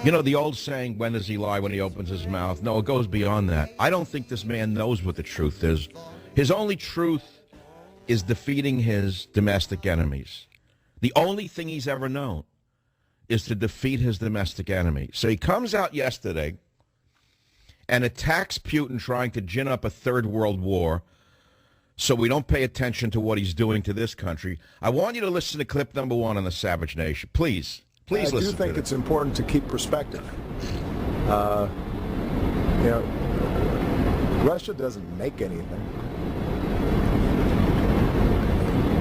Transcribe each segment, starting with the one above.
You know, the old saying, when does he lie? When he opens his mouth. No, it goes beyond that. I don't think this man knows what the truth is. His only truth is defeating his domestic enemies. The only thing he's ever known is to defeat his domestic enemy. So he comes out yesterday and attacks Putin trying to gin up a third world war so we don't pay attention to what he's doing to this country. I want you to listen to clip number 1 on the Savage Nation. Please listen to it. I do think it's important to keep perspective. Russia doesn't make anything.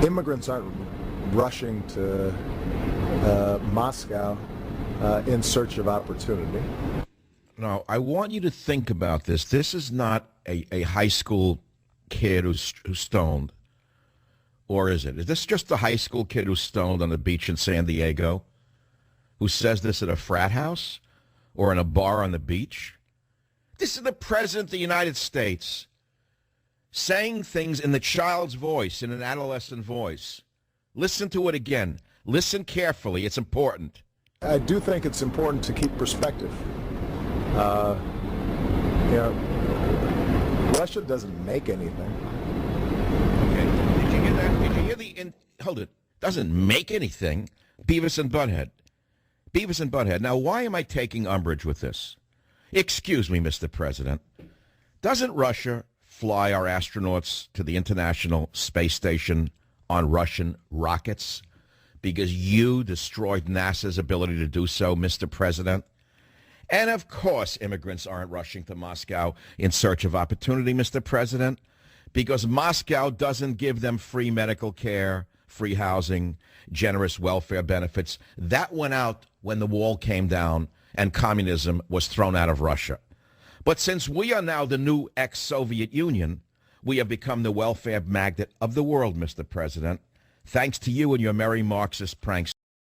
Immigrants aren't rushing to Moscow in search of opportunity. No, I want you to think about this. This is not a high school kid who's stoned. Or is it? Is this just a high school kid who's stoned on the beach in San Diego? Who says this at a frat house or in a bar on the beach? This is the President of the United States saying things in the child's voice, in an adolescent voice. Listen to it again. Listen carefully. It's important. I do think it's important to keep perspective. Russia doesn't make anything. Okay. Did you hear that? Did you hear the... hold it. Doesn't make anything. Beavis and Butthead. Beavis and Butthead. Now, why am I taking umbrage with this? Excuse me, Mr. President. Doesn't Russia fly our astronauts to the International Space Station on Russian rockets because you destroyed NASA's ability to do so, Mr. President? And of course, immigrants aren't rushing to Moscow in search of opportunity, Mr. President, because Moscow doesn't give them free medical care, free housing, generous welfare benefits. That went out when the wall came down and communism was thrown out of Russia. But since we are now the new ex-Soviet Union, we have become the welfare magnet of the world, Mr. President, thanks to you and your merry Marxist pranks.